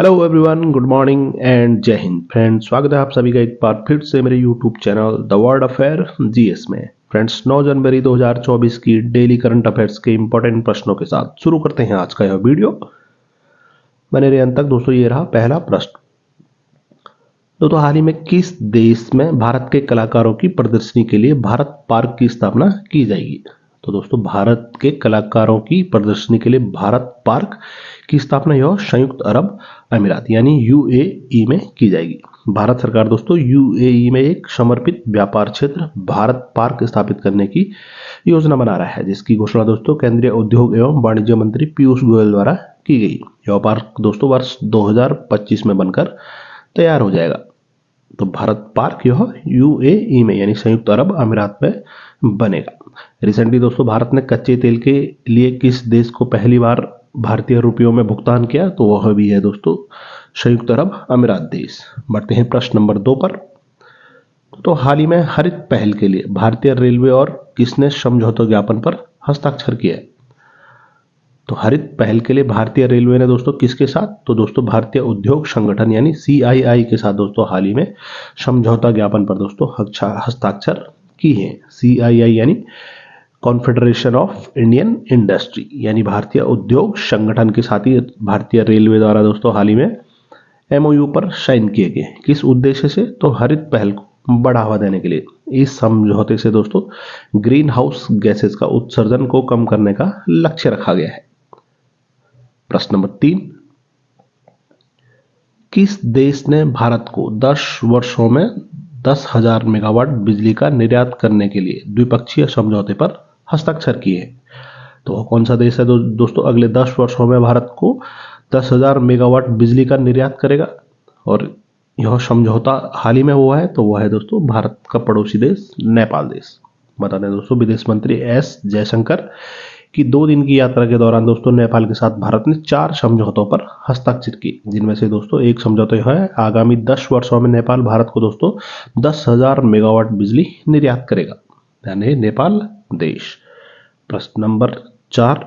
Hello everyone, good morning and जय Hind. Friends, स्वागत है आप सभी का एक बार फिर से मेरे YouTube channel the world affair GS में। फ्रेंड्स, 9 जनवरी 2024 की डेली करंट अफेयर्स के इंपॉर्टेंट प्रश्नों के साथ शुरू करते हैं आज का यह वीडियो। बने रहिए अंत तक। दोस्तों, ये रहा पहला प्रश्न। दोस्तों, हाल ही में किस देश में भारत के कलाकारों की प्रदर्शनी के लिए भारत पार्क की स्थापना की जाएगी? तो दोस्तों, भारत के कलाकारों की प्रदर्शनी के लिए भारत पार्क की स्थापना यह संयुक्त अरब अमीरात यानी यूएई में की जाएगी। भारत सरकार दोस्तों यूएई में एक समर्पित व्यापार क्षेत्र भारत पार्क स्थापित करने की योजना बना रहा है, जिसकी घोषणा दोस्तों केंद्रीय उद्योग एवं वाणिज्य मंत्री पीयूष गोयल द्वारा की गई। यह पार्क दोस्तों वर्ष 2025 में बनकर तैयार हो जाएगा। तो भारत पार्क यह यूएई में यानी संयुक्त अरब अमीरात में बनेगा। रिसेंटली दोस्तों भारत ने कच्चे तेल के लिए किस देश को पहली बार भारतीय रुपयों में भुगतान किया? तो वह भी है दोस्तों संयुक्त अरब अमीरात देश। बढ़ते हैं प्रश्न नंबर 2 पर। तो हाल ही में हरित पहल के लिए भारतीय रेलवे और किसने समझौता ज्ञापन पर हस्ताक्षर किया है? तो हरित पहल के लिए भारतीय रेलवे ने दोस्तों किसके साथ? तो दोस्तों भारतीय उद्योग संगठन यानी सीआईआई के साथ दोस्तों हाल ही में समझौता ज्ञापन पर दोस्तों हस्ताक्षर की है। सीआईआई यानी कॉन्फेडरेशन ऑफ इंडियन इंडस्ट्री यानी भारतीय उद्योग संगठन के साथ ही भारतीय रेलवे द्वारा दोस्तों हाल ही में एमओयू पर साइन किए गए। किस उद्देश्य से? तो हरित पहल को बढ़ावा देने के लिए। इस समझौते से दोस्तों ग्रीन हाउस गैसेस का उत्सर्जन को कम करने का लक्ष्य रखा गया है। प्रश्न नंबर 3। किस देश ने भारत को 10 वर्षों में 10,000 मेगावाट बिजली का निर्यात करने के लिए द्विपक्षीय समझौते पर हस्ताक्षर किए हैं? तो वह कौन सा देश है दोस्तों अगले 10 वर्षों में भारत को 10,000 मेगावाट बिजली का निर्यात करेगा और यह समझौता हाल ही में हुआ है? तो वह है दोस्तों भारत का पड़ोसी देश नेपाल देश। बता दें दोस्तों विदेश मंत्री एस जयशंकर की 2 दिन की यात्रा के दौरान दोस्तों नेपाल के साथ भारत ने 4 समझौतों पर हस्ताक्षर किए, जिनमें से दोस्तों एक समझौता यह है आगामी 10 वर्षों में नेपाल भारत को दोस्तों 10,000 मेगावाट बिजली निर्यात करेगा, यानी नेपाल देश। प्रश्न नंबर 4।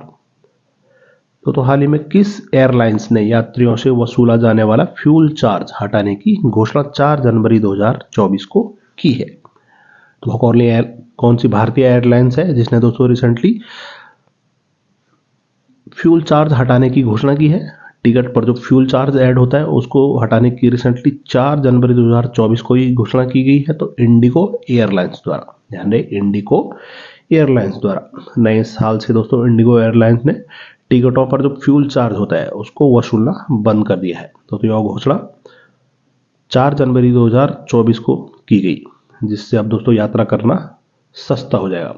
तो हाल ही में किस एयरलाइंस ने यात्रियों से वसूला जाने वाला फ्यूल चार्ज हटाने की घोषणा 4 जनवरी 2024 को की है? तो कौन सी भारतीय एयरलाइंस है जिसने दोस्तों रिसेंटली फ्यूल चार्ज हटाने की घोषणा की है? टिकट पर जो फ्यूल चार्ज ऐड होता है उसको हटाने की रिसेंटली 4 जनवरी 2024 को ही घोषणा की गई है। तो इंडिगो एयरलाइंस द्वारा, ध्यान रहे इंडिगो एयरलाइंस द्वारा नए साल से दोस्तों इंडिगो एयरलाइंस ने टिकटों पर जो फ्यूल चार्ज होता है उसको वसूलना बंद कर दिया है। तो यह घोषणा 4 जनवरी 2024 को की गई, जिससे अब दोस्तों यात्रा करना सस्ता हो जाएगा।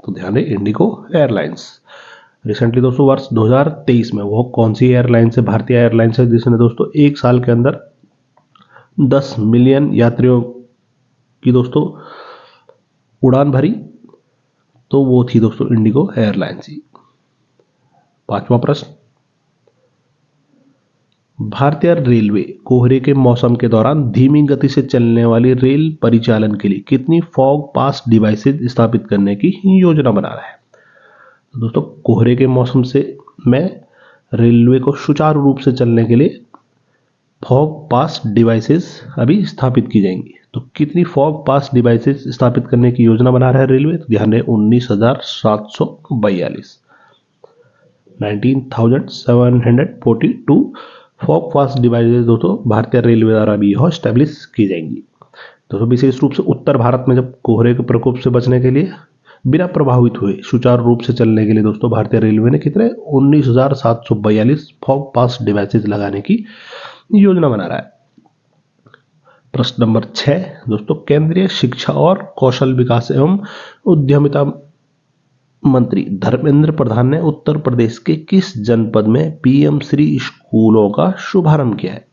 तो ध्यान रहे इंडिगो एयरलाइंस। रिसेंटली दोस्तों वर्ष 2023 में वो कौन सी एयरलाइंस है, भारतीय एयरलाइंस है, जिसने दोस्तों एक साल के अंदर 10 मिलियन यात्रियों की दोस्तों उड़ान भरी? तो वो थी दोस्तों इंडिगो एयरलाइंस ही। 5वां प्रश्न। भारतीय रेलवे कोहरे के मौसम के दौरान धीमी गति से चलने वाली रेल परिचालन के लिए कितनी फॉग पास डिवाइसेज स्थापित करने की योजना बना रहा है? तो दोस्तों कोहरे के मौसम में रेलवे को सुचारू रूप से चलने के लिए फॉग पास डिवाइसेस अभी स्थापित की जाएंगी। तो कितनी फॉग पास डिवाइसेस स्थापित करने की योजना बना रहा है रेलवे? तो ध्यान रहे 19,742 फॉग पास डिवाइसेस दोस्तों भारतीय रेलवे द्वारा भी यह स्टैब्लिश की जाएंगी। दोस्तों विशेष रूप से उत्तर भारत में जब कोहरे के प्रकोप से बचने के लिए बिना प्रभावित हुए सुचारू रूप से चलने के लिए दोस्तों भारतीय रेलवे ने कितने 19,742 फॉग पास डिवाइसेज लगाने की योजना बना रहा है। प्रश्न नंबर 6 दोस्तों। केंद्रीय शिक्षा और कौशल विकास एवं उद्यमिता मंत्री धर्मेंद्र प्रधान ने उत्तर प्रदेश के किस जनपद में पीएम श्री स्कूलों का शुभारंभ किया है?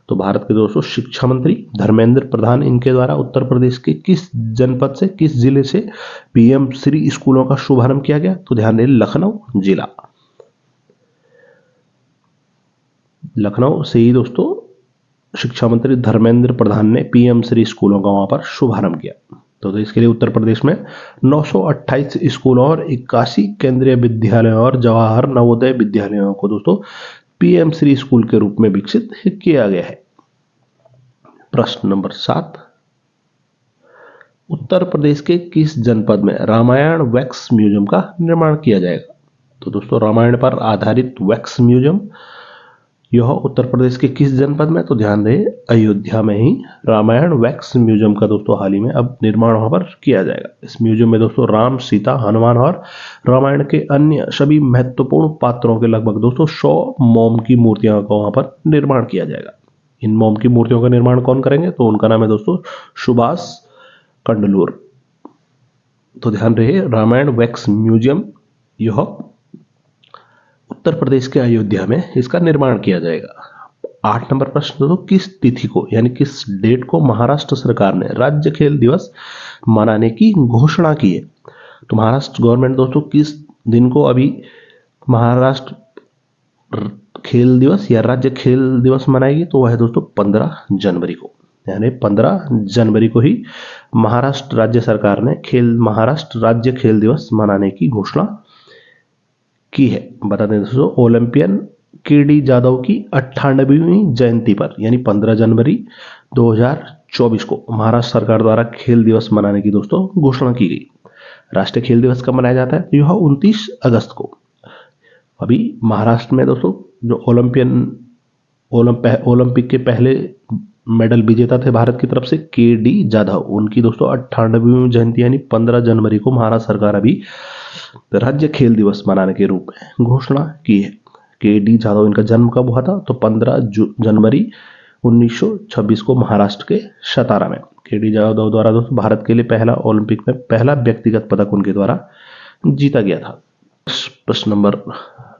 तो भारत के दोस्तों शिक्षा मंत्री धर्मेंद्र प्रधान इनके द्वारा उत्तर प्रदेश के किस जनपद से, किस जिले से पीएम श्री स्कूलों का शुभारंभ किया गया? तो ध्यान दें लखनऊ जिला। लखनऊ से ही दोस्तों शिक्षा मंत्री धर्मेंद्र प्रधान ने पीएम श्री स्कूलों का वहां पर शुभारंभ किया। तो इसके लिए उत्तर प्रदेश में 928 स्कूलों और 81 केंद्रीय विद्यालयों और जवाहर नवोदय विद्यालयों को दोस्तों पीएम श्री स्कूल के रूप में विकसित किया गया है। प्रश्न नंबर 7, उत्तर प्रदेश के किस जनपद में रामायण वैक्स म्यूजियम का निर्माण किया जाएगा? तो दोस्तों रामायण पर आधारित वैक्स म्यूजियम यह उत्तर प्रदेश के किस जनपद में? तो ध्यान रहे अयोध्या में ही रामायण वैक्स म्यूजियम का दोस्तों हाल ही में अब निर्माण वहां पर किया जाएगा। इस म्यूजियम में दोस्तों राम, सीता, हनुमान और रामायण के अन्य सभी महत्वपूर्ण पात्रों के लगभग दोस्तों 100 मोम की मूर्तियों का वहां पर निर्माण किया जाएगा। इन मोम की मूर्तियों का निर्माण कौन करेंगे? तो उनका नाम है दोस्तों सुभाष कंडलूर। तो ध्यान रहे रामायण वैक्स म्यूजियम यह उत्तर प्रदेश के अयोध्या में इसका निर्माण किया जाएगा। 8 नंबर प्रश्न दोस्तों, किस तिथि को यानी किस डेट को महाराष्ट्र सरकार ने राज्य खेल दिवस मनाने की घोषणा की है? तो महाराष्ट्र गवर्नमेंट दोस्तों किस दिन को अभी महाराष्ट्र खेल दिवस या राज्य खेल दिवस मनाएगी? तो वह है दोस्तों 15 जनवरी को, यानी 15 जनवरी को ही महाराष्ट्र राज्य सरकार ने महाराष्ट्र राज्य खेल दिवस मनाने की घोषणा की है। बता दें दोस्तों ओलंपियन केडी जाधव की 98वीं जयंती पर यानी 15 जनवरी 2024 को महाराष्ट्र सरकार द्वारा खेल दिवस मनाने की दोस्तों घोषणा की गई। राष्ट्रीय खेल दिवस कब मनाया जाता है? तो यह 29 अगस्त को। अभी महाराष्ट्र में दोस्तों जो ओलंपिक के पहले मेडल विजेता थे भारत की तरफ से केडी जाधव, उनकी दोस्तों 98वीं जयंती यानी 15 जनवरी को महाराष्ट्र सरकार अभी राज्य खेल दिवस मनाने के रूप में घोषणा की है। केडी जाधव इनका जन्म कब हुआ था? तो 15 जनवरी 1926 को महाराष्ट्र के सतारा में केडी जाधव द्वारा दोस्तों भारत के लिए पहला ओलंपिक में पहला व्यक्तिगत पदक उनके द्वारा जीता गया था। प्रश्न नंबर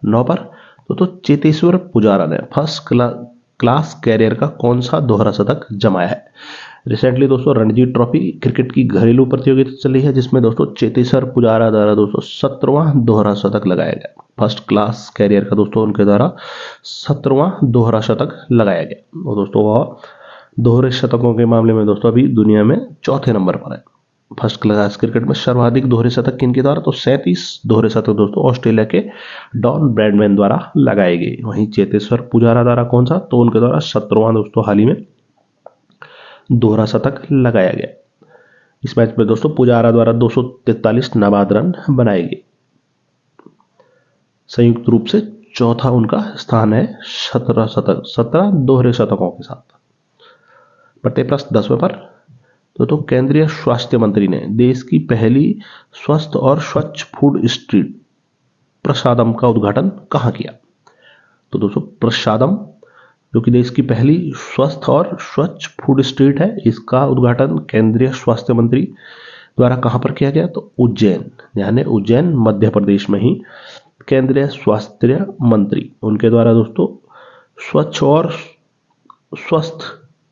9 पर तो चेतेश्वर पुजारा ने फर्स्ट क्लास कैरियर का कौन सा दोहरा शतक जमाया है? रिसेंटली दोस्तों रणजी ट्रॉफी क्रिकेट की घरेलू प्रतियोगिता चली है जिसमें दोस्तों चेतेश्वर पुजारा द्वारा दोस्तों 17वां दोहरा शतक लगाया गया। फर्स्ट क्लास कैरियर का दोस्तों उनके द्वारा 17वां दोहरा शतक लगाया गया और दोस्तों वह दोहरे शतकों के मामले में दोस्तों अभी दुनिया में चौथे नंबर पर है। फर्स्ट क्लास क्रिकेट में सर्वाधिक दोहरे शतक किनके द्वारा? तो 37 दोहरे शतक दोस्तों ऑस्ट्रेलिया के डॉन ब्रैडमैन द्वारा लगाए गए। वहीं चेतेश्वर पुजारा द्वारा कौन सा? तो उनके द्वारा 17वां दोस्तों हाल ही में दोहरा शतक लगाया गया। इस मैच में दोस्तों पुजारा द्वारा 243 नाबाद रन बनाए गए। संयुक्त रूप से चौथा उनका स्थान है 17 दोहरे शतकों के साथ। बढ़ते प्रश्न 10वें पर तो केंद्रीय स्वास्थ्य मंत्री ने देश की पहली स्वस्थ और स्वच्छ फूड स्ट्रीट प्रसादम का उद्घाटन कहां किया? तो दोस्तों प्रसादम जो कि देश की पहली स्वस्थ और स्वच्छ फूड स्ट्रीट है, इसका उद्घाटन केंद्रीय स्वास्थ्य मंत्री द्वारा कहां पर किया गया? तो उज्जैन, यानी उज्जैन मध्य प्रदेश में ही केंद्रीय स्वास्थ्य मंत्री उनके द्वारा दोस्तों स्वच्छ और स्वस्थ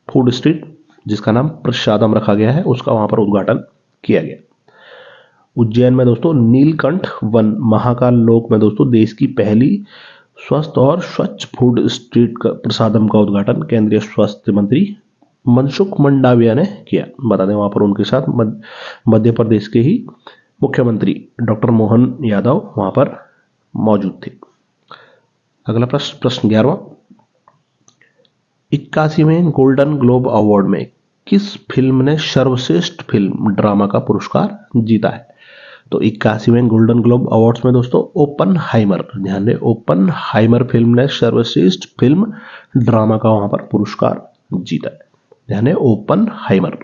फूड स्ट्रीट जिसका नाम प्रसादम रखा गया है उसका वहां पर उद्घाटन किया गया। उज्जैन में दोस्तों नीलकंठ वन महाकाल लोक में दोस्तों देश की पहली स्वस्थ और स्वच्छ फूड स्ट्रीट का प्रसादम का उद्घाटन केंद्रीय स्वास्थ्य मंत्री मनसुख मंडाविया ने किया। बता दें वहां पर उनके साथ मध्य प्रदेश के ही मुख्यमंत्री डॉक्टर मोहन यादव वहां पर मौजूद थे। अगला प्रश्न 11वां, 81वें गोल्डन ग्लोब अवार्ड में किस फिल्म ने सर्वश्रेष्ठ फिल्म ड्रामा का पुरस्कार जीता है? तो 81वें गोल्डन ग्लोब अवार्ड्स में दोस्तों ओपनहाइमर, ध्यान दें ओपनहाइमर फिल्म ने सर्वश्रेष्ठ फिल्म ड्रामा का वहां पर पुरस्कार जीता है। ध्यान दें ओपनहाइमर।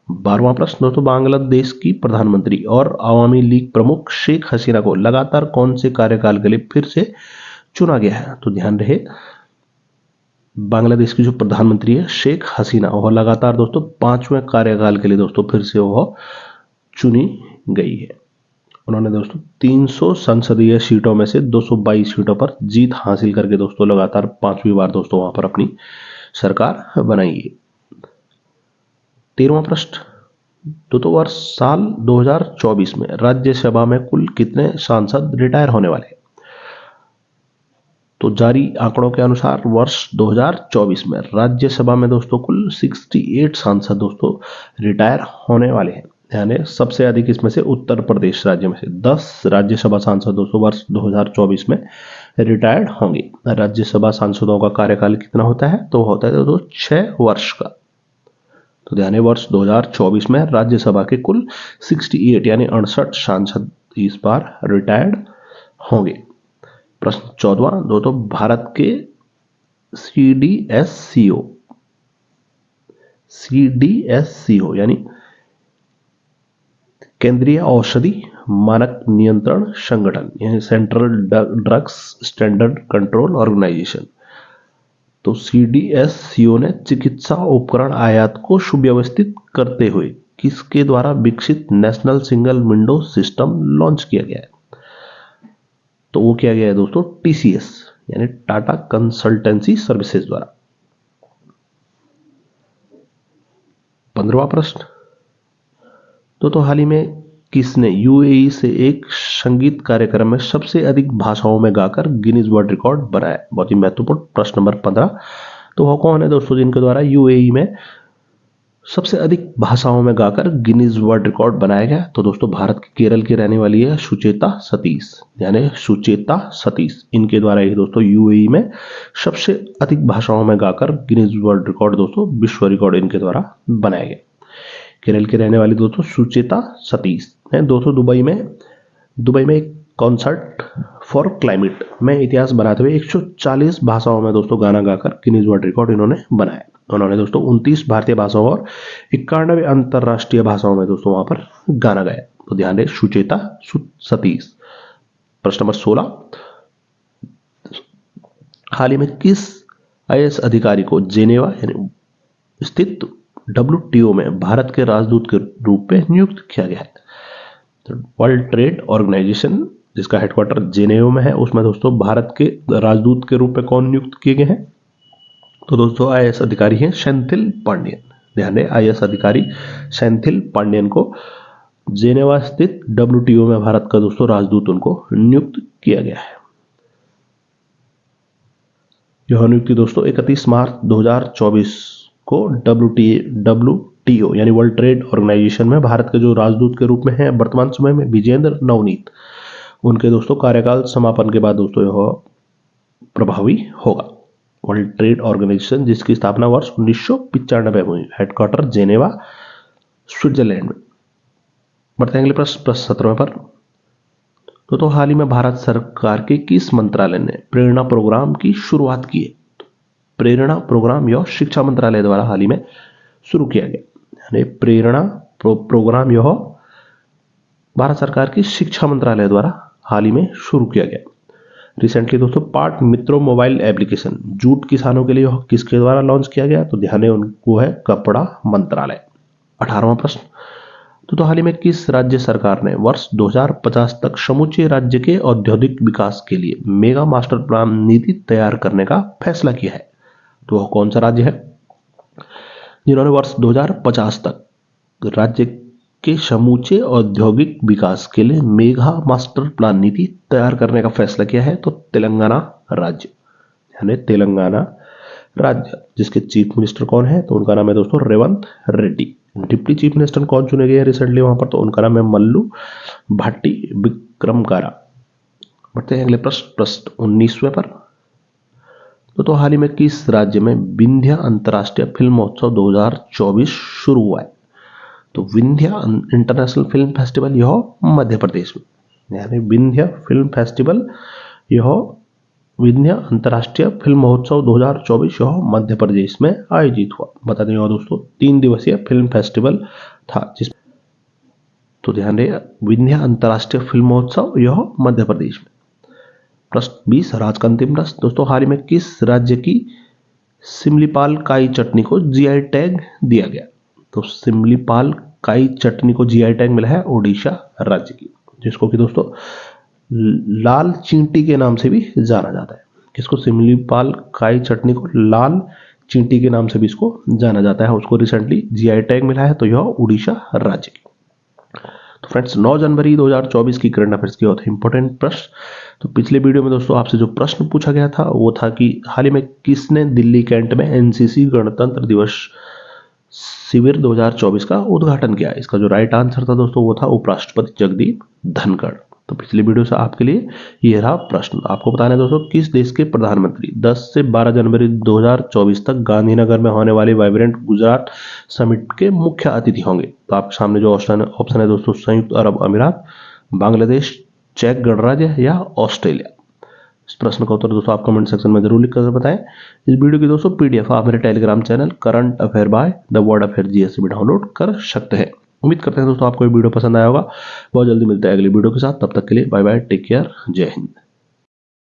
12वां प्रश्न दोस्तों, बांग्लादेश की प्रधानमंत्री और अवामी लीग प्रमुख शेख हसीना को लगातार कौन से कार्यकाल के लिए फिर से चुना गया है? तो ध्यान रहे बांग्लादेश की जो प्रधानमंत्री है शेख हसीना वह लगातार दोस्तों 5वें कार्यकाल के लिए दोस्तों फिर से वह चुनी गई है। उन्होंने दोस्तों 300 संसदीय सीटों में से 222 सीटों पर जीत हासिल करके दोस्तों लगातार 5वीं बार दोस्तों वहां पर अपनी सरकार बनाई है। 13वां प्रश्न, तो वर्ष साल 2024 में राज्यसभा में कुल कितने सांसद रिटायर होने वाले हैं? तो जारी आंकड़ों के अनुसार वर्ष 2024 में राज्यसभा में दोस्तों कुल 68 सांसद दोस्तों रिटायर होने वाले हैं। यानी सबसे अधिक इसमें से उत्तर प्रदेश राज्य में से 10 राज्यसभा सांसद दोस्तों वर्ष 2024 में रिटायर्ड होंगे। राज्यसभा सांसदों का कार्यकाल कितना होता है? तो होता है दोस्तों 6 वर्ष का। तो ध्यान है वर्ष 2024 में राज्यसभा के कुल 68 यानी 68 सांसद इस बार रिटायर्ड होंगे। प्रश्न 14 दोस्तों, भारत के सीडीएससीओ यानी केंद्रीय औषधि मानक नियंत्रण संगठन यानी central drugs standard control organisation, तो सीडीएससीओ ने चिकित्सा उपकरण आयात को सुव्यवस्थित करते हुए किसके द्वारा विकसित national single window system launch किया गया है? तो वो किया गया है दोस्तों टीसीएस यानी टाटा कंसल्टेंसी सर्विसेज द्वारा। 15वां प्रश्न, तो हाल ही में किसने यूएई से एक संगीत कार्यक्रम में सबसे अधिक भाषाओं में गाकर गिनीज वर्ल्ड रिकॉर्ड बनाया? बहुत ही महत्वपूर्ण प्रश्न नंबर 15। तो वो कौन है दोस्तों जिनके द्वारा यूएई में सबसे अधिक भाषाओं में गाकर गिनीज वर्ल्ड रिकॉर्ड बनाया गया? तो दोस्तों भारत के केरल की रहने वाली है सुचेता सतीश, यानी सुचेता सतीश, इनके द्वारा ही दोस्तों यूएई में सबसे अधिक भाषाओं में गाकर गिनीज वर्ल्ड रिकॉर्ड दोस्तों विश्व रिकॉर्ड इनके द्वारा बनाया गया। केरल के रहने वाली दोस्तों सुचेता सतीश है दोस्तों दुबई में एक कॉन्सर्ट फॉर क्लाइमेट में इतिहास बनाते हुए 140 भाषाओं में दोस्तों गाना गाकर गिनीज वर्ल्ड रिकॉर्ड इन्होंने बनाया। उन्होंने दोस्तों 29 भारतीय भाषाओं और 91 अंतरराष्ट्रीय भाषाओं में दोस्तों वहां पर गाना गाया। तो ध्यान रहे सुचेता सतीश। प्रश्न नंबर 16, हाल ही में किस आईएएस अधिकारी को जेनेवा यानी स्थित WTO में भारत के राजदूत के रूप में नियुक्त किया गया है? तो वर्ल्ड ट्रेड ऑर्गेनाइजेशन जिसका हेडक्वार्टर जेनेवा में है, उसमें दोस्तों भारत के राजदूत के रूप में कौन नियुक्त किए गए हैं? तो दोस्तों आईएएस अधिकारी हैं सेंथिल पांडियन। ध्यान दें आईएएस अधिकारी सेंथिल पांडियन को जेनेवा स्थित WTO में भारत का दोस्तों राजदूत उनको नियुक्त किया गया है। यह नियुक्ति दोस्तों 31 मार्च 2024 को WTO यानी वर्ल्ड ट्रेड ऑर्गेनाइजेशन में भारत के जो राजदूत के रूप में है वर्तमान समय में विजेंद्र नवनीत, उनके दोस्तों कार्यकाल समापन के बाद दोस्तों यह प्रभावी होगा। वर्ल्ड ट्रेड ऑर्गेनाइजेशन जिसकी स्थापना वर्ष 1995 में हुई, हेडक्वार्टर जेनेवा स्विट्जरलैंड में। बढ़ते हैं अगले प्रश्न 17वें पर। तो हाल ही में भारत सरकार के किस मंत्रालय ने प्रेरणा प्रोग्राम की शुरुआत की है? प्रेरणा प्रोग्राम यह शिक्षा मंत्रालय द्वारा हाल ही में शुरू किया गया, यानी प्रेरणा प्रोग्राम यह भारत सरकार की शिक्षा मंत्रालय द्वारा हाल ही में शुरू किया गया। रिसेंटली दोस्तों पाट मित्रों मोबाइल एप्लीकेशन जूट किसानों के लिए यह किसके द्वारा लॉन्च किया गया? तो ध्यान है उनको है कपड़ा मंत्रालय। 18वां प्रश्न, तो हाल ही में किस राज्य सरकार ने वर्ष 2050 तक समूचे राज्य के औद्योगिक विकास के लिए मेगा मास्टर प्लान नीति तैयार करने का फैसला किया है? तो वह कौन सा राज्य है जिन्होंने वर्ष 2050 तक राज्य के समूचे औद्योगिक विकास के लिए मेगा मास्टर प्लान नीति तैयार करने का फैसला किया है? तो तेलंगाना राज्य, यानी तेलंगाना राज्य जिसके चीफ मिनिस्टर कौन है? तो उनका नाम है दोस्तों Revanth Reddy. Deputy chief minister कौन चुने गए हैं रिसेंटली वहां पर? तो उनका नाम है मल्लू भाटी विक्रमकारा। बढ़ते हैं अगले प्रश्न 19वें पर। तो हाल ही में किस राज्य में विंध्य अंतर्राष्ट्रीय फिल्म महोत्सव 2024 शुरू हुआ है? तो विंध्य इंटरनेशनल फिल्म फेस्टिवल यह मध्य प्रदेश में, यानी विंध्य फिल्म फेस्टिवल यह विंध्य अंतर्राष्ट्रीय फिल्म महोत्सव 2024 यह मध्य प्रदेश में आयोजित हुआ। बता दें दोस्तों 3 दिवसीय फिल्म फेस्टिवल था जिस, तो ध्यान रहे विंध्य अंतर्राष्ट्रीय फिल्म महोत्सव यह मध्य प्रदेश में। प्रश्न 20 राज का अंतिम प्रश्न, दोस्तों हाल ही में किस राज्य की सिमलीपाल काई चटनी को जीआई टैग दिया गया? तो सिमलीपाल काई चटनी को जीआई टैग मिला है ओडिशा राज्य की, जिसको कि दोस्तों लाल चींटी के नाम से भी जाना जाता है। किसको? सिमलीपाल काई चटनी को लाल चींटी के नाम से भी इसको जाना जाता है। उसको रिसेंटली जीआई टैग मिला है, तो यह उड़ीसा राज्य की। तो फ्रेंड्स 9 जनवरी 2024 की करंट अफेयर्स के होते हैं इंपॉर्टेंट प्रश्न। तो पिछले वीडियो में दोस्तों आपसे जो प्रश्न पूछा गया था वो था कि हाल ही में किसने दिल्ली कैंट में एनसीसी गणतंत्र दिवस शिविर 2024 का उद्घाटन किया? इसका जो राइट आंसर था दोस्तों वो था उपराष्ट्रपति जगदीप धनखड़। तो पिछली वीडियो से आपके लिए ये रहा प्रश्न। आपको बताना है दोस्तों, किस देश के प्रधानमंत्री 10 से 12 जनवरी 2024 तक गांधीनगर में होने वाले वाइब्रेंट गुजरात समिट के मुख्य अतिथि होंगे। तो आपके सामने जो ऑप्शन है दोस्तों, संयुक्त अरब अमीरात, बांग्लादेश, चेक गणराज्य या ऑस्ट्रेलिया। इस प्रश्न का उत्तर दोस्तों आप कमेंट सेक्शन में जरूर लिखकर बताएं। इस वीडियो की दोस्तों पीडीएफ आप मेरे Telegram channel current affair by the world affair GS में डाउनलोड कर सकते हैं। उम्मीद करते हैं दोस्तों आपको ये वीडियो पसंद आया होगा। बहुत जल्दी मिलते हैं अगली वीडियो के साथ, तब तक के लिए बाय बाय, टेक केयर, जय हिंद।